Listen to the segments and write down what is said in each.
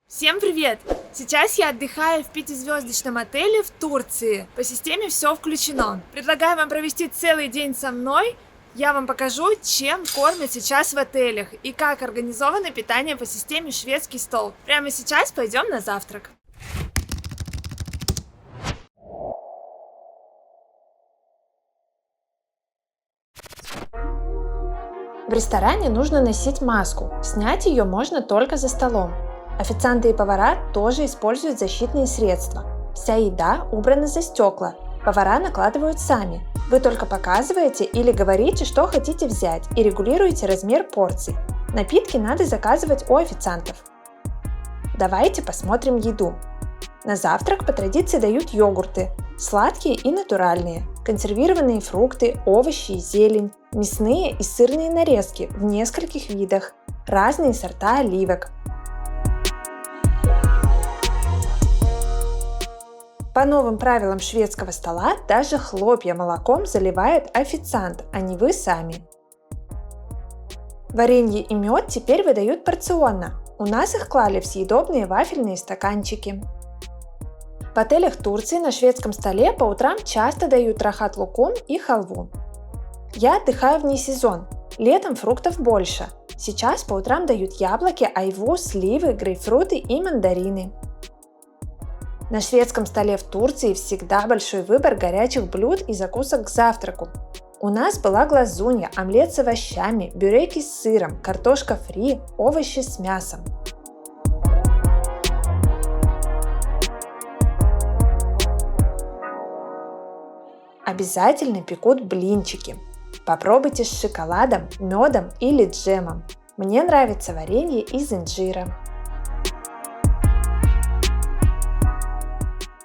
Всем привет! Сейчас я отдыхаю в пятизвездочном отеле в Турции. По системе все включено. Предлагаю вам провести целый день со мной. Я вам покажу, чем кормят сейчас в отелях и как организовано питание по системе шведский стол. Прямо сейчас пойдем на завтрак. В ресторане нужно носить маску. Снять ее можно только за столом. Официанты и повара тоже используют защитные средства. Вся еда убрана за стекла. Повара накладывают сами. Вы только показываете или говорите, что хотите взять, и регулируете размер порций. Напитки надо заказывать у официантов. Давайте посмотрим еду. На завтрак по традиции дают йогурты, сладкие и натуральные, консервированные фрукты, овощи и зелень, мясные и сырные нарезки в нескольких видах, разные сорта оливок. По новым правилам шведского стола даже хлопья молоком заливает официант, а не вы сами. Варенье и мед теперь выдают порционно. У нас их клали в съедобные вафельные стаканчики. В отелях Турции на шведском столе по утрам часто дают рахат лукум и халву. Я отдыхаю вне сезон. Летом фруктов больше. Сейчас по утрам дают яблоки, айву, сливы, грейпфруты и мандарины. На шведском столе в Турции всегда большой выбор горячих блюд и закусок к завтраку. У нас была глазунья, омлет с овощами, бюреки с сыром, картошка фри, овощи с мясом. Обязательно пекут блинчики. Попробуйте с шоколадом, медом или джемом. Мне нравится варенье из инжира.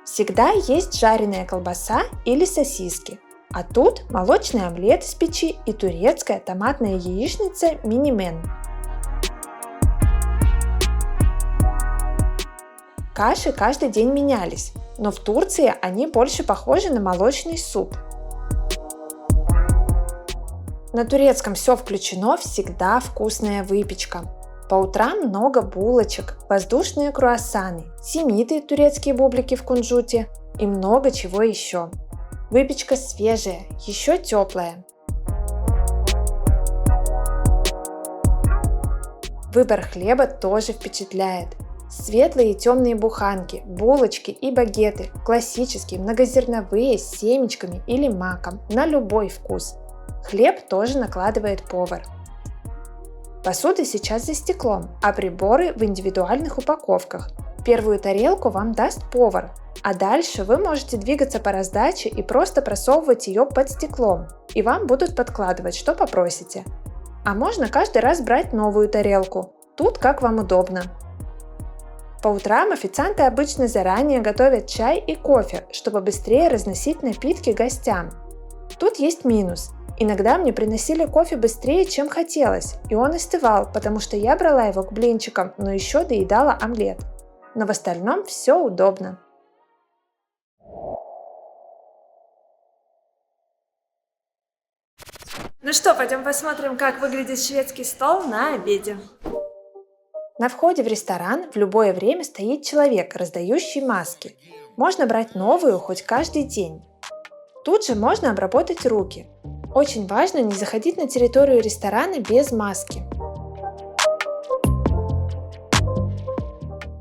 Всегда есть жареная колбаса или сосиски, а тут молочный омлет из печи и турецкая томатная яичница минимен. Каши каждый день менялись, но в Турции они больше похожи на молочный суп. На турецком все включено, всегда вкусная выпечка. По утрам много булочек, воздушные круассаны, семиты, турецкие бублики в кунжуте и много чего еще. Выпечка свежая, еще теплая. Выбор хлеба тоже впечатляет. Светлые и темные буханки, булочки и багеты, классические, многозерновые, с семечками или маком, на любой вкус. Хлеб тоже накладывает повар. Посуда сейчас за стеклом, а приборы в индивидуальных упаковках. Первую тарелку вам даст повар, а дальше вы можете двигаться по раздаче и просто просовывать ее под стеклом, и вам будут подкладывать, что попросите. А можно каждый раз брать новую тарелку, тут как вам удобно. По утрам официанты обычно заранее готовят чай и кофе, чтобы быстрее разносить напитки гостям. Тут есть минус. Иногда мне приносили кофе быстрее, чем хотелось, и он остывал, потому что я брала его к блинчикам, но еще доедала омлет. Но в остальном все удобно. Ну что, пойдем посмотрим, как выглядит шведский стол на обеде. На входе в ресторан в любое время стоит человек, раздающий маски. Можно брать новую хоть каждый день. Тут же можно обработать руки. Очень важно не заходить на территорию ресторана без маски.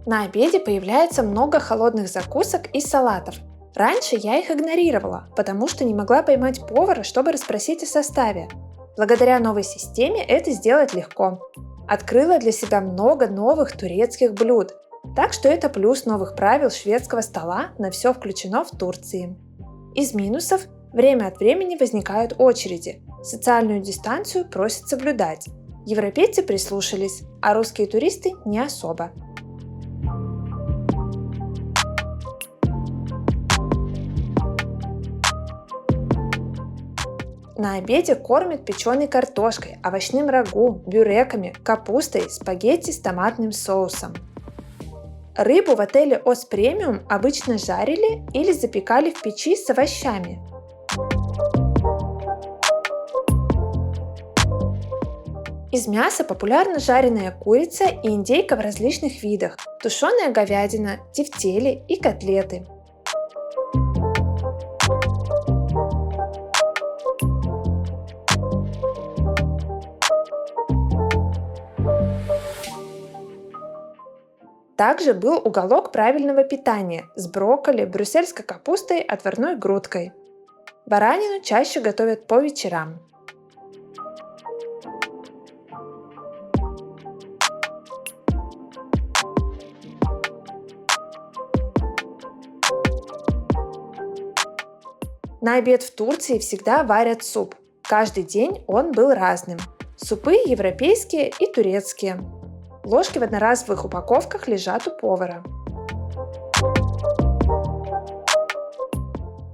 На обеде появляется много холодных закусок и салатов. Раньше я их игнорировала, потому что не могла поймать повара, чтобы расспросить о составе. Благодаря новой системе это сделать легко. Открыла для себя много новых турецких блюд, так что это плюс новых правил шведского стола на все включено в Турции. Из минусов время от времени возникают очереди, социальную дистанцию просят соблюдать. Европейцы прислушались, а русские туристы не особо. На обеде кормят печеной картошкой, овощным рагу, бюреками, капустой, спагетти с томатным соусом. Рыбу в отеле Ос Премиум обычно жарили или запекали в печи с овощами. Из мяса популярна жареная курица и индейка в различных видах, тушеная говядина, тефтели и котлеты. Также был уголок правильного питания с брокколи, брюссельской капустой, отварной грудкой. Баранину чаще готовят по вечерам. На обед в Турции всегда варят суп. Каждый день он был разным. Супы европейские и турецкие. Ложки в одноразовых упаковках лежат у повара.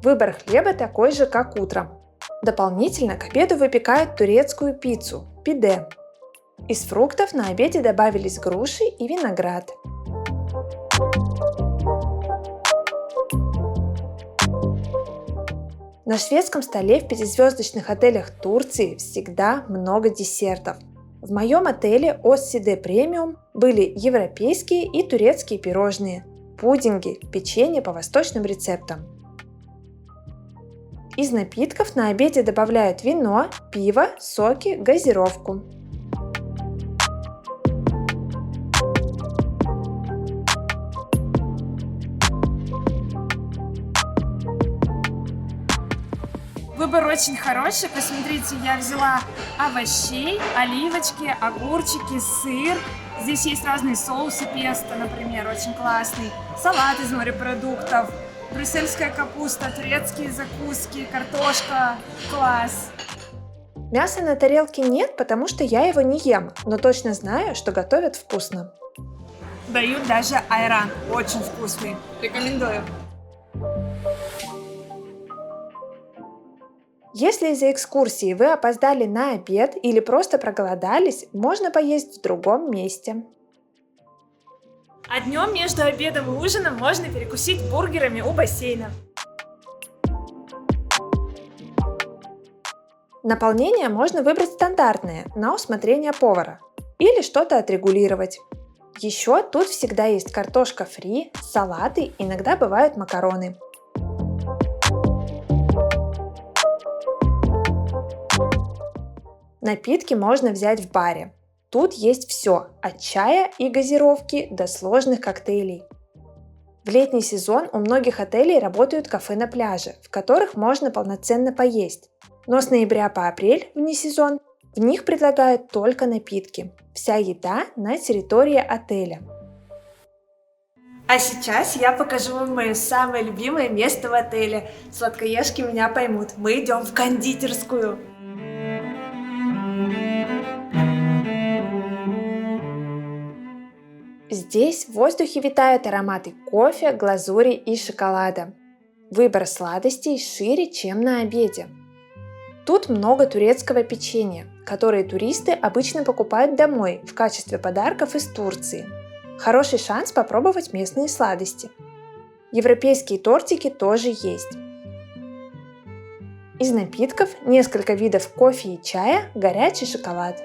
Выбор хлеба такой же, как утром. Дополнительно к обеду выпекают турецкую пиццу – пиде. Из фруктов на обеде добавились груши и виноград. На шведском столе в пятизвездочных отелях Турции всегда много десертов. В моем отеле Osside Premium были европейские и турецкие пирожные, пудинги, печенье по восточным рецептам. Из напитков на обеде добавляют вино, пиво, соки, газировку. Выбор очень хороший. Посмотрите, я взяла овощей, оливочки, огурчики, сыр. Здесь есть разные соусы, песто, например, очень классный. Салат из морепродуктов, брюссельская капуста, турецкие закуски, картошка. Класс! Мяса на тарелке нет, потому что я его не ем, но точно знаю, что готовят вкусно. Дают даже айран. Очень вкусный. Рекомендую. Если из-за экскурсии вы опоздали на обед или просто проголодались, можно поесть в другом месте. А днем между обедом и ужином можно перекусить бургерами у бассейна. Наполнение можно выбрать стандартное, на усмотрение повара, или что-то отрегулировать. Еще тут всегда есть картошка фри, салаты, иногда бывают макароны. Напитки можно взять в баре. Тут есть все, от чая и газировки до сложных коктейлей. В летний сезон у многих отелей работают кафе на пляже, в которых можно полноценно поесть. Но с ноября по апрель, вне сезон, в них предлагают только напитки. Вся еда на территории отеля. А сейчас я покажу вам мое самое любимое место в отеле. Сладкоежки меня поймут. Мы идем в кондитерскую. Здесь в воздухе витают ароматы кофе, глазури и шоколада. Выбор сладостей шире, чем на обеде. Тут много турецкого печенья, которые туристы обычно покупают домой в качестве подарков из Турции. Хороший шанс попробовать местные сладости. Европейские тортики тоже есть. Из напитков несколько видов кофе и чая, горячий шоколад.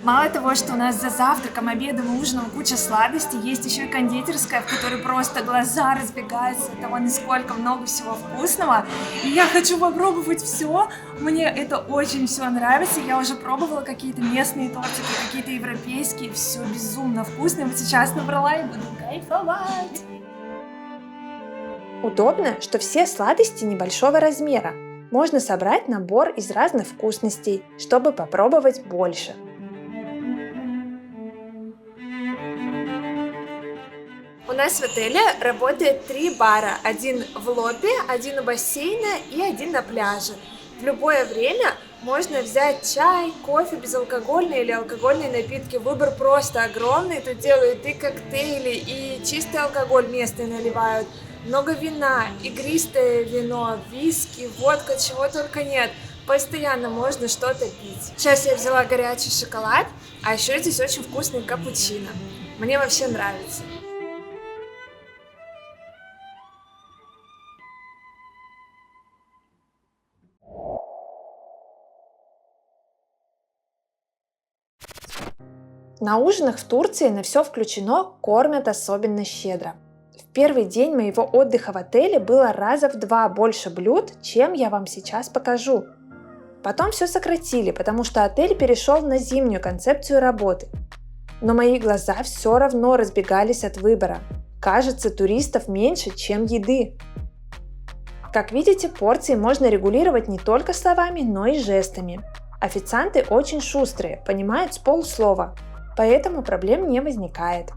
Мало того, что у нас за завтраком, обедом и ужином куча сладостей, есть еще и кондитерская, в которой просто глаза разбегаются от того, насколько много всего вкусного. И я хочу попробовать все. Мне это очень все нравится. Я уже пробовала какие-то местные тортики, какие-то европейские. Все безумно вкусно. Вот сейчас набрала и буду кайфовать. Удобно, что все сладости небольшого размера. Можно собрать набор из разных вкусностей, чтобы попробовать больше. У нас в отеле работает 3 бара. Один в лобби, один у бассейна и один на пляже. В любое время можно взять чай, кофе, безалкогольные или алкогольные напитки. Выбор просто огромный. Тут делают и коктейли, и чистый алкоголь местные наливают. Много вина, игристое вино, виски, водка, чего только нет. постоянно можно что-то пить. Сейчас я взяла горячий шоколад, а еще здесь очень вкусный капучино. Мне вообще нравится. На ужинах в Турции на все включено кормят особенно щедро. В первый день моего отдыха в отеле было раза в 2 больше блюд, чем я вам сейчас покажу. Потом все сократили, потому что отель перешел на зимнюю концепцию работы. Но мои глаза все равно разбегались от выбора. Кажется, туристов меньше, чем еды. Как видите, порции можно регулировать не только словами, но и жестами. Официанты очень шустрые, понимают с полуслова, поэтому проблем не возникает.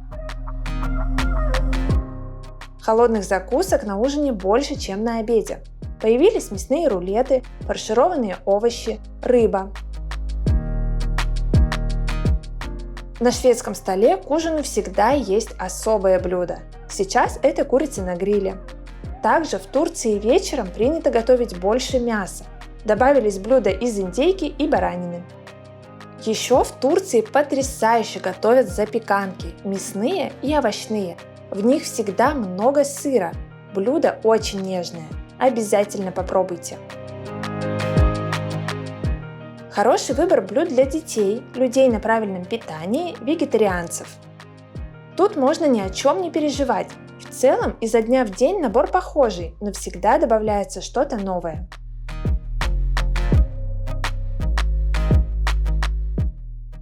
Холодных закусок на ужине больше, чем на обеде. Появились мясные рулеты, фаршированные овощи, рыба. На шведском столе к ужину всегда есть особое блюдо. Сейчас это курица на гриле. Также в Турции вечером принято готовить больше мяса. Добавились блюда из индейки и баранины. Еще в Турции потрясающе готовят запеканки, мясные и овощные. В них всегда много сыра. Блюдо очень нежное. Обязательно попробуйте. Хороший выбор блюд для детей, людей на правильном питании, вегетарианцев. Тут можно ни о чем не переживать. В целом, изо дня в день набор похожий, но всегда добавляется что-то новое.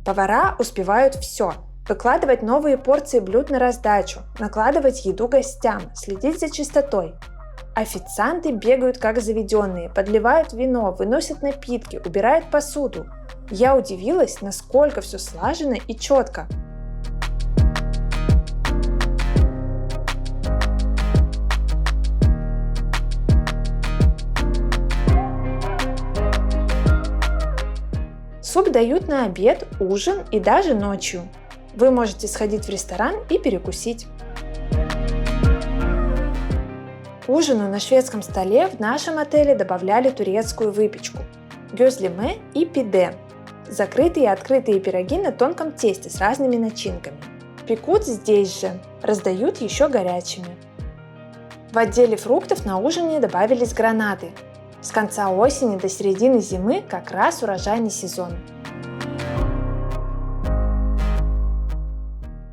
Повара успевают все. Выкладывать новые порции блюд на раздачу, накладывать еду гостям, следить за чистотой. Официанты бегают как заведенные, подливают вино, выносят напитки, убирают посуду. Я удивилась, насколько все слаженно и четко. Суп дают на обед, ужин и даже ночью. Вы можете сходить в ресторан и перекусить. К ужину на шведском столе в нашем отеле добавляли турецкую выпечку – гёзлеме и пиде – закрытые и открытые пироги на тонком тесте с разными начинками. Пекут здесь же, раздают еще горячими. В отделе фруктов на ужине добавились гранаты. С конца осени до середины зимы как раз урожайный сезон.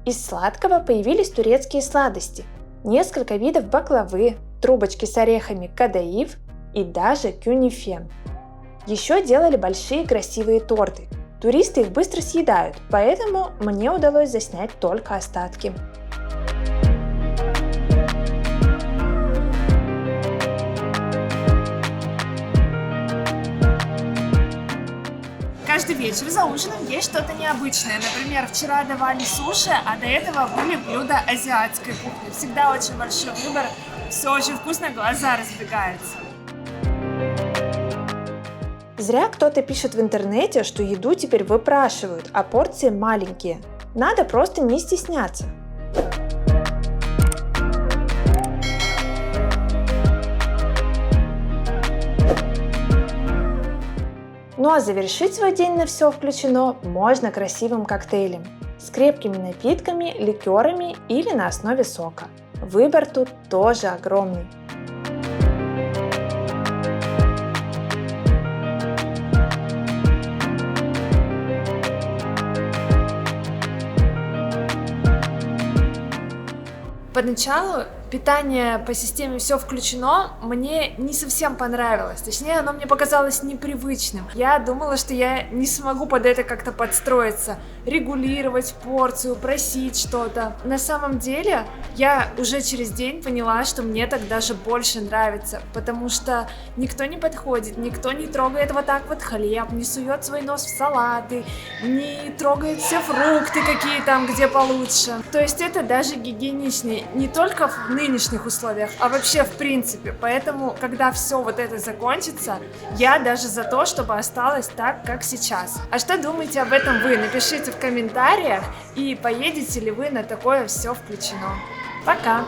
Из сладкого появились турецкие сладости, несколько видов баклавы, трубочки с орехами кадаиф и даже кюнифе. Еще делали большие красивые торты. Туристы их быстро съедают, поэтому мне удалось заснять только остатки. Каждый вечер за ужином есть что-то необычное. Например, вчера давали суши, а до этого были блюда азиатской кухни. Всегда очень большой выбор, все очень вкусно, глаза разбегаются. Зря кто-то пишет в интернете, что еду теперь выпрашивают, а порции маленькие. Надо просто не стесняться. Ну а завершить свой день на все включено можно красивым коктейлем с крепкими напитками, ликерами или на основе сока. Выбор тут тоже огромный. Поначалу питание по системе «все включено» мне не совсем понравилось, точнее оно мне показалось непривычным. Я думала, что я не смогу под это как-то подстроиться, регулировать порцию, просить что-то. На самом деле я уже через день поняла, что мне так даже больше нравится, потому что никто не подходит, никто не трогает вот так вот хлеб, не сует свой нос в салаты, не трогает все фрукты какие там, где получше. То есть это даже гигиеничнее, не только в нынешних условиях, а вообще в принципе. Поэтому, когда все вот это закончится, я даже за то, чтобы осталось так, как сейчас. А что думаете об этом вы? Напишите в комментариях, и поедете ли вы на такое «все включено». Пока!